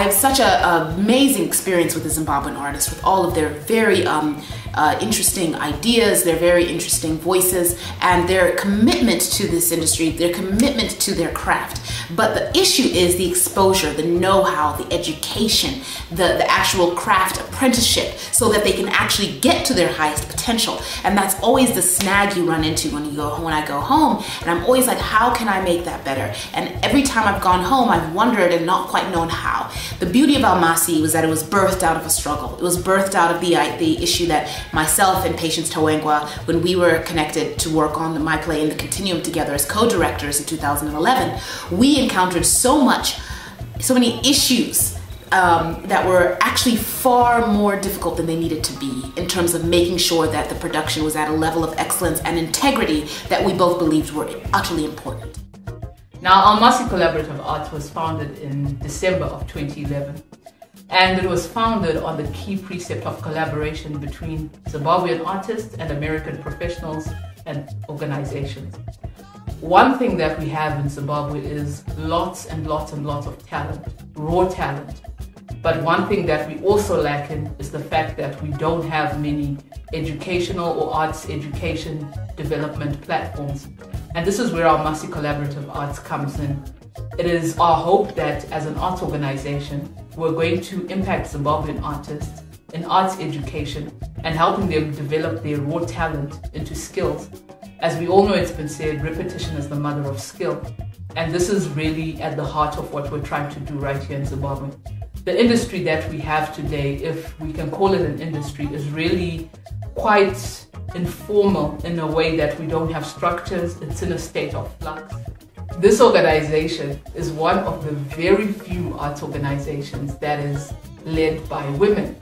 I have such an amazing experience with the Zimbabwean artists, with all of their very interesting ideas, their very interesting voices, and their commitment to this industry, their commitment to their craft. But the issue is the exposure, the know-how, the education, the actual craft apprenticeship, so that they can actually get to their highest potential. And that's always the snag you run into when I go home. And I'm always like, how can I make that better? And every time I've gone home, I've wondered and not quite known how. The beauty of Almasi was that it was birthed out of a struggle. It was birthed out of the issue that myself and Patience Tawengwa, when we were connected to work on my play in the Continuum together as co-directors in 2011, we encountered so many issues that were actually far more difficult than they needed to be in terms of making sure that the production was at a level of excellence and integrity that we both believed were utterly important. Now, Almasi Collaborative Arts was founded in December of 2011, and it was founded on the key precept of collaboration between Zimbabwean artists and American professionals and organizations. One thing that we have in Zimbabwe is lots and lots and lots of talent, raw talent. But one thing that we also lack in is the fact that we don't have many educational or arts education development platforms. And this is where Almasi Collaborative Arts comes in. It is our hope that as an arts organization, we're going to impact Zimbabwean artists in arts education and helping them develop their raw talent into skills. As we all know, it's been said, repetition is the mother of skill. And this is really at the heart of what we're trying to do right here in Zimbabwe. The industry that we have today, if we can call it an industry, is really quite informal in a way that we don't have structures. It's in a state of flux. This organization is one of the very few arts organizations that is led by women.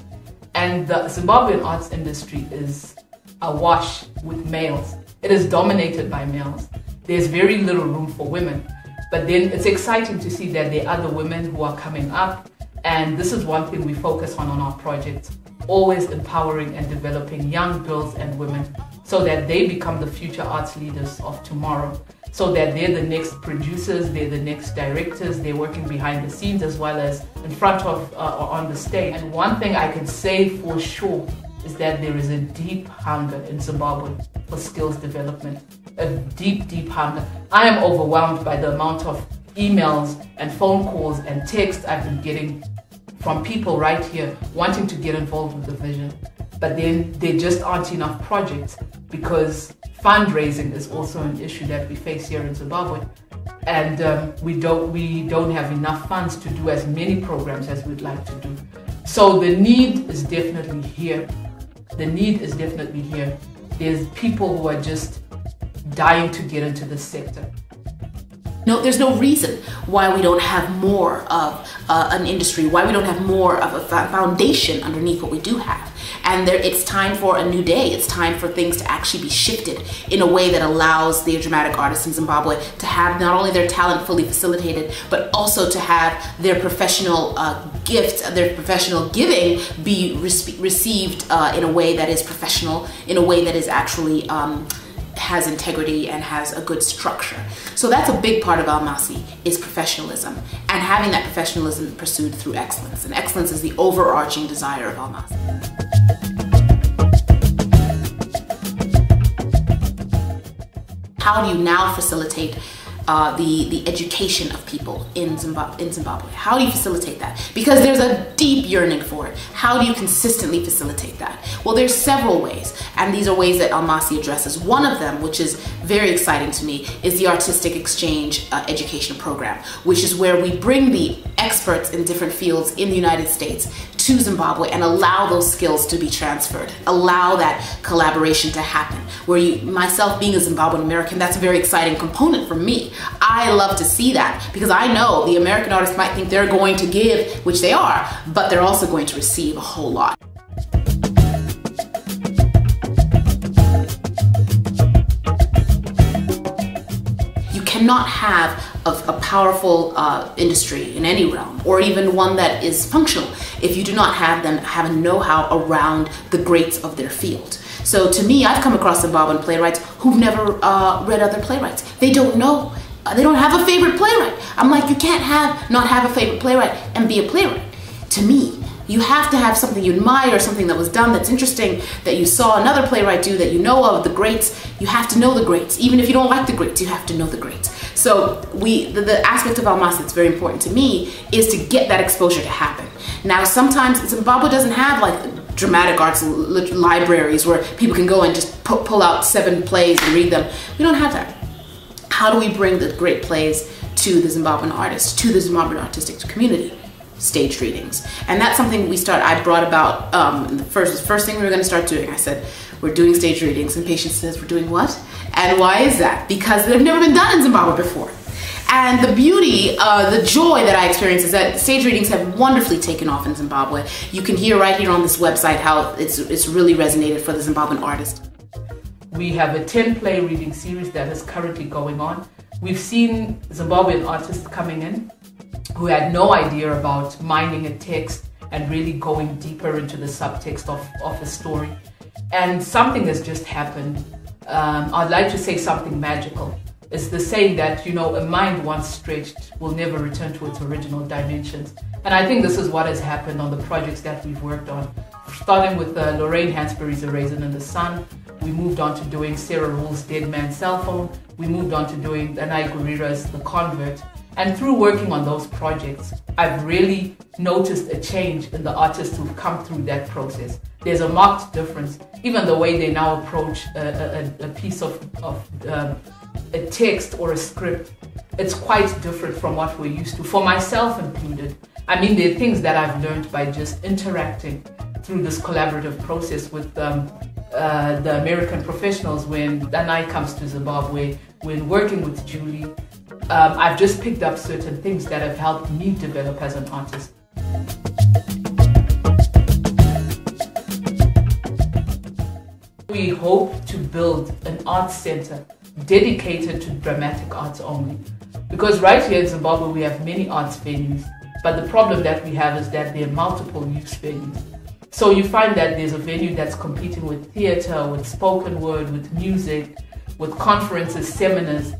And the Zimbabwean arts industry is awash with males. It is dominated by males. There's very little room for women. But then it's exciting to see that there are other women who are coming up. And this is one thing we focus on our projects, always empowering and developing young girls and women so that they become the future arts leaders of tomorrow, so that they're the next producers, they're the next directors, they're working behind the scenes as well as in front of or on the stage. And one thing I can say for sure is that there is a deep hunger in Zimbabwe for skills development, a deep, deep hunger. I am overwhelmed by the amount of emails and phone calls and texts I've been getting from people right here wanting to get involved with the vision. But then there just aren't enough projects because fundraising is also an issue that we face here in Zimbabwe. And we don't have enough funds to do as many programs as we'd like to do. So the need is definitely here. The need is definitely here. There's people who are just dying to get into this sector. No, there's no reason why we don't have more of an industry, why we don't have more of a foundation underneath what we do have. And it's time for a new day. It's time for things to actually be shifted in a way that allows the dramatic artists in Zimbabwe to have not only their talent fully facilitated, but also to have their professional gifts, their professional giving be received in a way that is professional, in a way that is actually has integrity and has a good structure. So that's a big part of Almasi, is professionalism, and having that professionalism pursued through excellence. And excellence is the overarching desire of Almasi. How do you now facilitate the education of people in Zimbabwe? How do you facilitate that? Because there's a deep yearning for it. How do you consistently facilitate that? Well, there's several ways, and these are ways that Almasi addresses. One of them, which is very exciting to me, is the Artistic Exchange Education Program, which is where we bring the experts in different fields in the United States to Zimbabwe and allow those skills to be transferred, allow that collaboration to happen. Where myself being a Zimbabwean American, that's a very exciting component for me. I love to see that because I know the American artists might think they're going to give, which they are, but they're also going to receive a whole lot. You cannot have a powerful industry in any realm, or even one that is functional, if you do not have them have a know-how around the greats of their field. So to me, I've come across Zimbabwean playwrights who've never read other playwrights. They don't know. They don't have a favorite playwright. I'm like, you can't not have a favorite playwright and be a playwright. to me. You have to have something you admire, something that was done that's interesting, that you saw another playwright do, that you know of, the greats. You have to know the greats. Even if you don't like the greats, you have to know the greats. So the aspect of Almasi that's very important to me is to get that exposure to happen. Now, sometimes Zimbabwe doesn't have like dramatic arts libraries where people can go and just pull out 7 plays and read them. We don't have that. How do we bring the great plays to the Zimbabwean artists, to the Zimbabwean artistic community? Stage readings. And that's something I brought about the first thing we were going to start doing. I said, we're doing stage readings, and Patience says, we're doing what? And why is that? Because they've never been done in Zimbabwe before. And the beauty, the joy that I experience is that stage readings have wonderfully taken off in Zimbabwe. You can hear right here on this website how it's really resonated for the Zimbabwean artist. We have a 10-play reading series that is currently going on. We've seen Zimbabwean artists coming in who had no idea about mining a text and really going deeper into the subtext of a story. And something has just happened. I'd like to say something magical. It's the saying that, you know, a mind once stretched will never return to its original dimensions. And I think this is what has happened on the projects that we've worked on. Starting with Lorraine Hansberry's A Raisin in the Sun, we moved on to doing Sarah Rule's Dead Man's Cell Phone, we moved on to doing Danai Gurira's The Convert. And through working on those projects, I've really noticed a change in the artists who've come through that process. There's a marked difference, even the way they now approach a piece of a text or a script. It's quite different from what we're used to, for myself included. I mean, there are things that I've learned by just interacting through this collaborative process with the American professionals. When Danai comes to Zimbabwe, when working with Julie, I've just picked up certain things that have helped me develop as an artist. We hope to build an arts center dedicated to dramatic arts only. Because right here in Zimbabwe we have many arts venues, but the problem that we have is that there are multiple use venues. So you find that there's a venue that's competing with theater, with spoken word, with music, with conferences, seminars,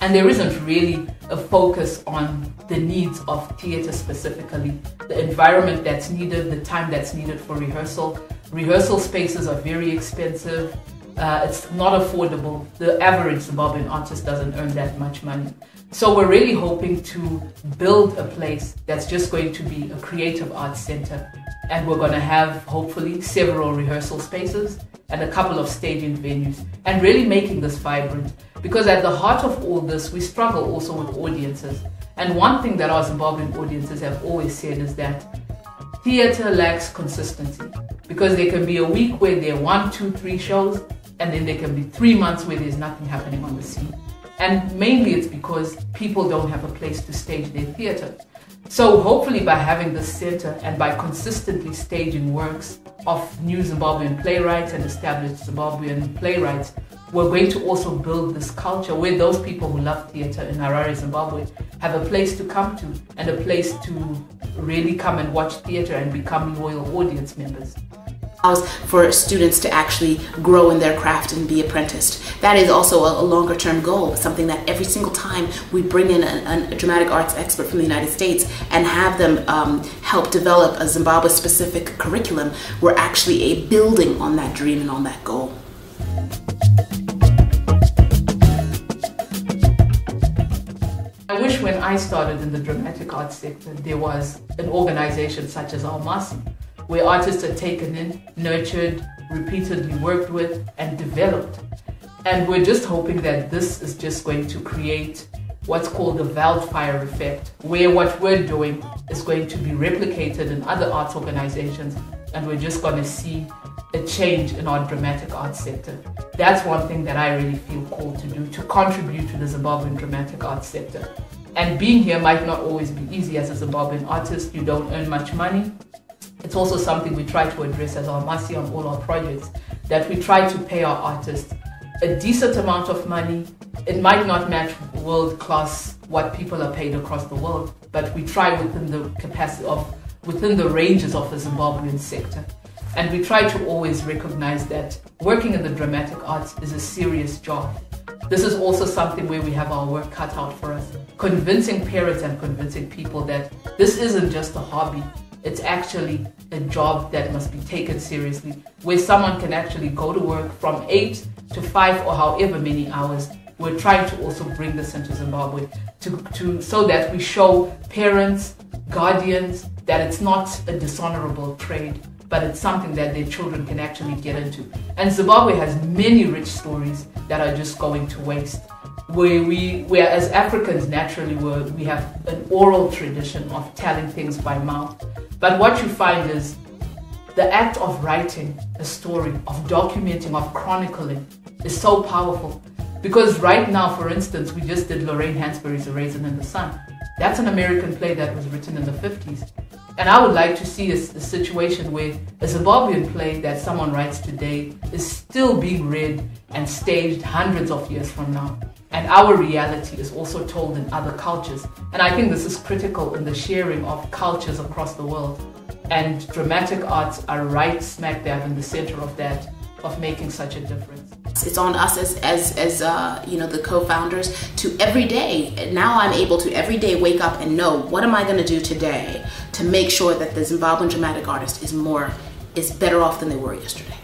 and there isn't really a focus on the needs of theater specifically, the environment that's needed, the time that's needed for rehearsal. Rehearsal spaces are very expensive. It's not affordable. The average Zimbabwean artist doesn't earn that much money. So we're really hoping to build a place that's just going to be a creative arts center. And we're going to have, hopefully, several rehearsal spaces and a couple of staging venues, and really making this vibrant. Because at the heart of all this, we struggle also with audiences. And one thing that our Zimbabwean audiences have always said is that theater lacks consistency. Because there can be a week where there are 1, 2, 3 shows, and then there can be 3 months where there's nothing happening on the scene. And mainly it's because people don't have a place to stage their theater. So hopefully by having this center and by consistently staging works of new Zimbabwean playwrights and established Zimbabwean playwrights, we're going to also build this culture where those people who love theater in Harare, Zimbabwe, have a place to come to and a place to really come and watch theater and become loyal audience members. For students to actually grow in their craft and be apprenticed. That is also a longer term goal, something that every single time we bring in a dramatic arts expert from the United States and have them help develop a Zimbabwe specific curriculum, we're actually building on that dream and on that goal. I wish when I started in the dramatic arts sector there was an organization such as Almasi, where artists are taken in, nurtured, repeatedly worked with, and developed. And we're just hoping that this is just going to create what's called a wildfire effect, where what we're doing is going to be replicated in other arts organizations, and we're just going to see a change in our dramatic arts sector. That's one thing that I really feel called to do, to contribute to the Zimbabwean dramatic arts sector. And being here might not always be easy as a Zimbabwean artist. You don't earn much money. It's also something we try to address as Almasi on all our projects, that we try to pay our artists a decent amount of money. It might not match world-class what people are paid across the world, but we try within the capacity of, within the ranges of the Zimbabwean sector. And we try to always recognize that working in the dramatic arts is a serious job. This is also something where we have our work cut out for us. Convincing parents and convincing people that this isn't just a hobby. It's actually a job that must be taken seriously, where someone can actually go to work from 8 to 5 or however many hours. We're trying to also bring this into Zimbabwe so that we show parents, guardians, that it's not a dishonorable trade, but it's something that their children can actually get into. And Zimbabwe has many rich stories that are just going to waste. Where as Africans naturally we have an oral tradition of telling things by mouth. But what you find is the act of writing a story, of documenting, of chronicling is so powerful. Because right now, for instance, we just did Lorraine Hansberry's A Raisin in the Sun. That's an American play that was written in the 50s. And I would like to see a situation where a Zimbabwean play that someone writes today is still being read and staged hundreds of years from now. And our reality is also told in other cultures. And I think this is critical in the sharing of cultures across the world. And dramatic arts are right smack dab in the center of that, of making such a difference. It's on us as you know, the co-founders to every day. Now I'm able to every day wake up and know, what am I going to do today to make sure that the Zimbabwean dramatic artist is better off than they were yesterday.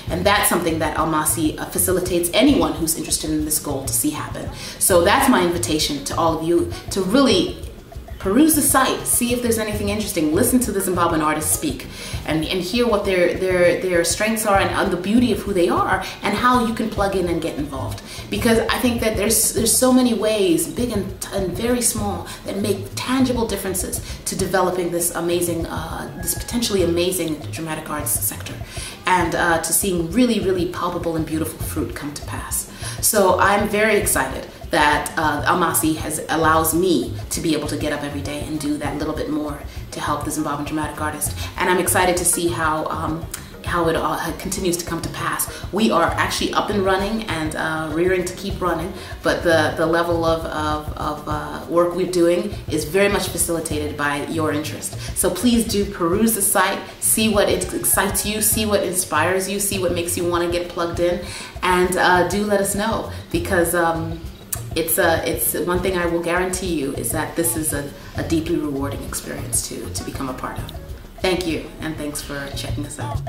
And that's something that Almasi facilitates anyone who's interested in this goal to see happen. So that's my invitation to all of you to really peruse the site, see if there's anything interesting, listen to the Zimbabwean artists speak, and hear what their strengths are and the beauty of who they are, and how you can plug in and get involved. Because I think that there's so many ways, big and very small, that make tangible differences to developing this amazing, this potentially amazing dramatic arts sector, and to seeing really, really palpable and beautiful fruit come to pass. So I'm very excited that Almasi allows me to be able to get up every day and do that little bit more to help the Zimbabwean dramatic artist. And I'm excited to see how it all continues to come to pass. We are actually up and running and rearing to keep running, but the level of work we're doing is very much facilitated by your interest. So please do peruse the site, see what excites you, see what inspires you, see what makes you want to get plugged in, and do let us know, because it's one thing I will guarantee you is that this is a deeply rewarding experience to become a part of. Thank you, and thanks for checking us out.